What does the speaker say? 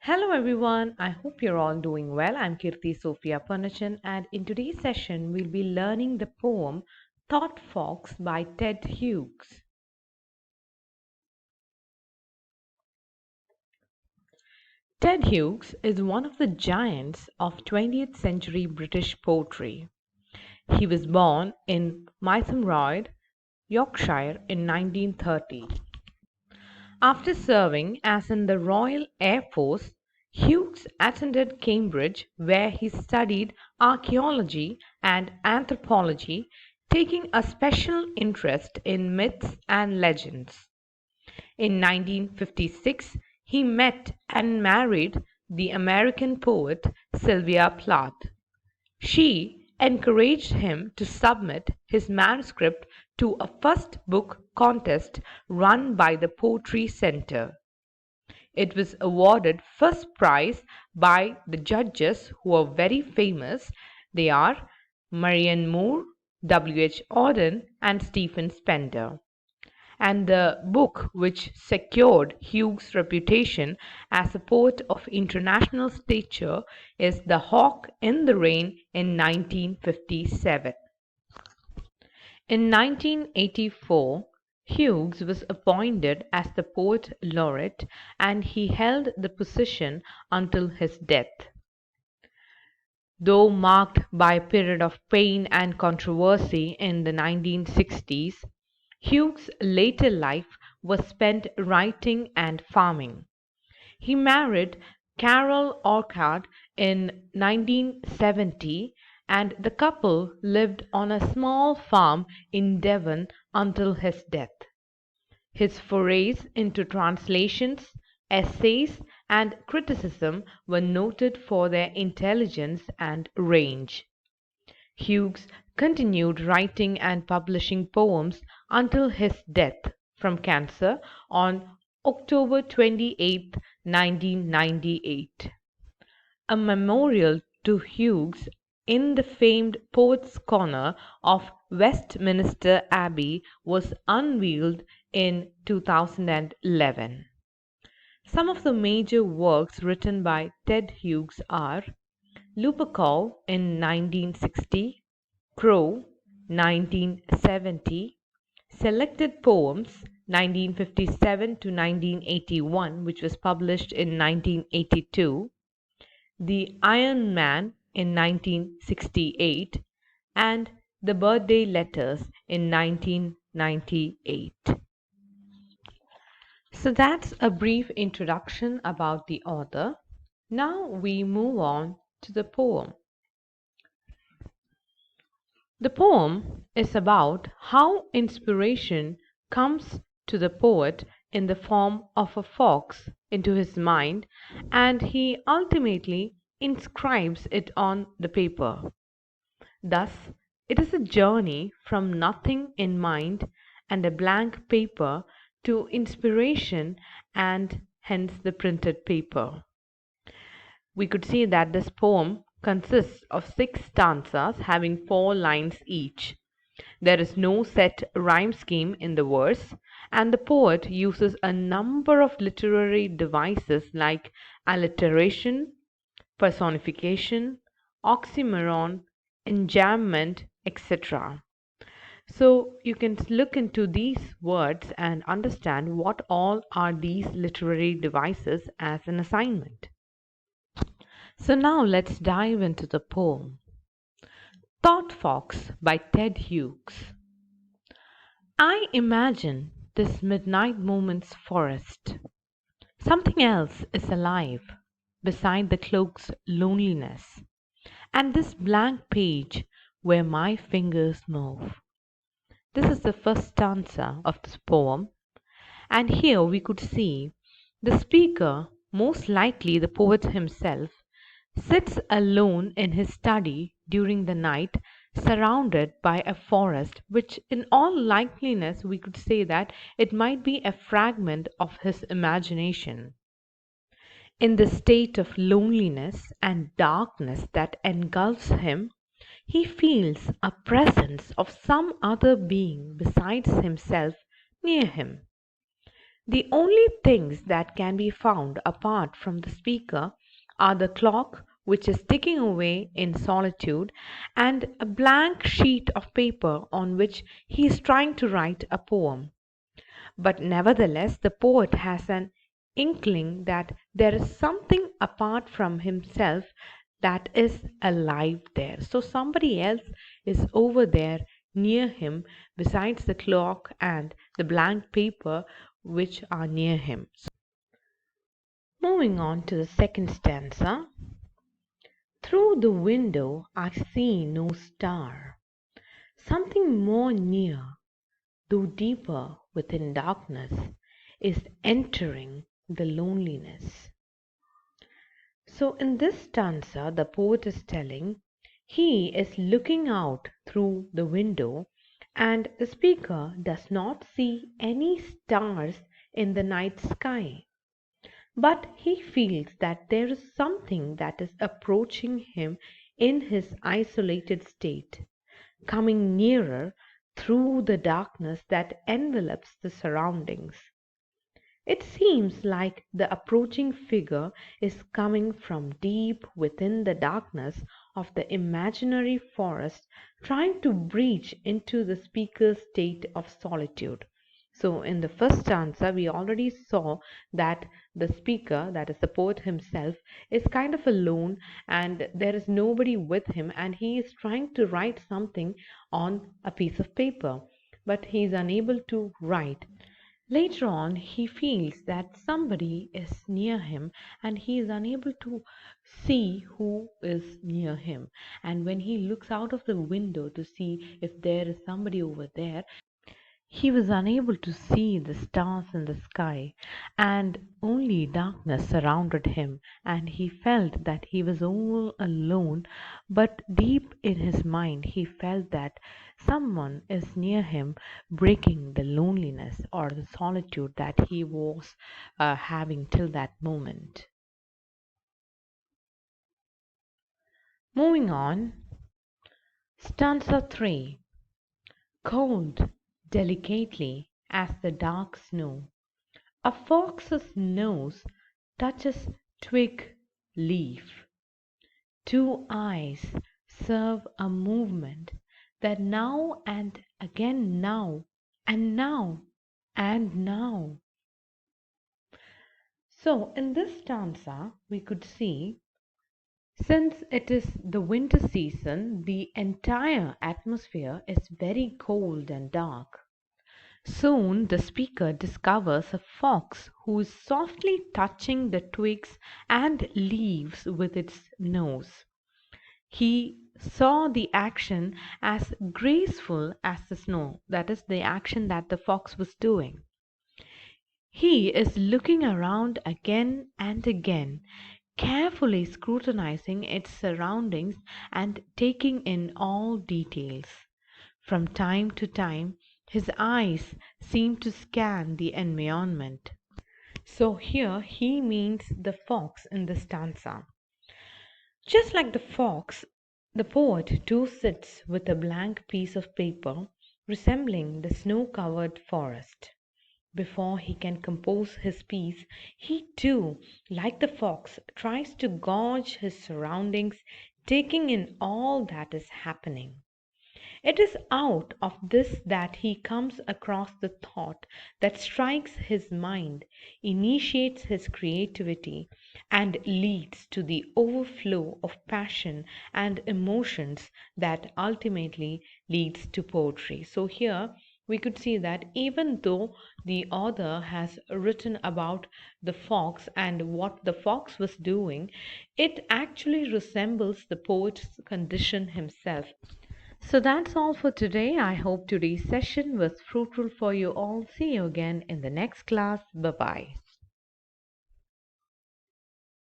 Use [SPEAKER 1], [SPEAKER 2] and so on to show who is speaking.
[SPEAKER 1] Hello everyone, I hope you're all doing well. I'm Kirti Sophia Panachan, and in today's session we'll be learning the poem Thought Fox by Ted Hughes. Ted Hughes is one of the giants of 20th century British poetry. He was born in Mytholmroyd, Yorkshire in 1930. After serving as in the Royal Air Force, Hughes attended Cambridge where he studied archaeology and anthropology, taking a special interest in myths and legends. In 1956, he met and married the American poet Sylvia Plath. She encouraged him to submit his manuscript to a first book contest run by the Poetry Center. It was awarded first prize by the judges who are very famous. They are Marianne Moore, W. H. Auden, and Stephen Spender. And the book which secured Hughes' reputation as a poet of international stature is The Hawk in the Rain in 1957. In 1984, Hughes was appointed as the Poet Laureate and he held the position until his death. Though marked by a period of pain and controversy in the 1960s, Hughes' later life was spent writing and farming. He married Carol Orchard in 1970 and the couple lived on a small farm in Devon until his death. His forays into translations, essays, and criticism were noted for their intelligence and range. Hughes continued writing and publishing poems until his death from cancer on October 28, 1998. A memorial to Hughes in the famed Poets' Corner of Westminster Abbey was unveiled in 2011. Some of the major works written by Ted Hughes are Lupercal in 1960, Crow 1970, Selected Poems 1957 to 1981, which was published in 1982, The Iron Man in 1968, and The Birthday Letters in 1998. So that's a brief introduction about the author. Now we move on to the poem. The poem is about how inspiration comes to the poet in the form of a fox into his mind and he ultimately inscribes it on the paper. Thus, it is a journey from nothing in mind and a blank paper to inspiration and hence the printed paper. We could see that this poem consists of 6 stanzas having 4 lines each. There is no set rhyme scheme in the verse, and the poet uses a number of literary devices like alliteration, personification, oxymoron, enjambment, etc. So you can look into these words and understand what all are these literary devices as an assignment. So now let's dive into the poem. Thought Fox by Ted Hughes. I imagine this midnight moment's forest. Something else is alive beside the cloak's loneliness, and this blank page where my fingers move. This is the first stanza of this poem, and here we could see the speaker, most likely the poet himself, sits alone in his study during the night, surrounded by a forest, which in all likeliness we could say that it might be a fragment of his imagination. In the state of loneliness and darkness that engulfs him, he feels a presence of some other being besides himself near him. The only things that can be found apart from the speaker are the clock, which is ticking away in solitude, and a blank sheet of paper on which he is trying to write a poem. But nevertheless, the poet has an inkling that there is something apart from himself that is alive there. So somebody else is over there near him besides the clock and the blank paper which are near him. Moving on to the second stanza. Through the window I see no star. Something more near, though deeper within darkness, is entering the loneliness. So, in this stanza, the poet is telling he is looking out through the window, and the speaker does not see any stars in the night sky. But he feels that there is something that is approaching him in his isolated state, coming nearer through the darkness that envelops the surroundings. It seems like the approaching figure is coming from deep within the darkness of the imaginary forest, trying to breach into the speaker's state of solitude. So, in the first stanza, we already saw that the speaker, that is the poet himself, is kind of alone and there is nobody with him, and he is trying to write something on a piece of paper, but he is unable to write. Later on, he feels that somebody is near him and he is unable to see who is near him. And when he looks out of the window to see if there is somebody over there, he was unable to see the stars in the sky, and only darkness surrounded him, and he felt that he was all alone. But deep in his mind, he felt that someone is near him, breaking the loneliness or the solitude that he was having till that moment. Moving on, stanza 3. Cold, delicately as the dark snow, a fox's nose touches twig, leaf. Two eyes serve a movement that now and again, now and now and now. So, in this stanza, we could see since it is the winter season, the entire atmosphere is very cold and dark. Soon the speaker discovers a fox who is softly touching the twigs and leaves with its nose. He saw the action as graceful as the snow, that is, the action that the fox was doing. He is looking around again and again, carefully scrutinizing its surroundings and taking in all details. From time to time, his eyes seem to scan the environment. So here he means the fox in the stanza. Just like the fox, the poet too sits with a blank piece of paper resembling the snow covered forest. Before he can compose his piece, he too, like the fox, tries to gauge his surroundings, taking in all that is happening. It is out of this that he comes across the thought that strikes his mind, initiates his creativity, and leads to the overflow of passion and emotions that ultimately leads to poetry. So here we could see that even though the author has written about the fox and what the fox was doing, it actually resembles the poet's condition himself. So that's all for today. I hope today's session was fruitful for you all. See you again in the next class. Bye bye.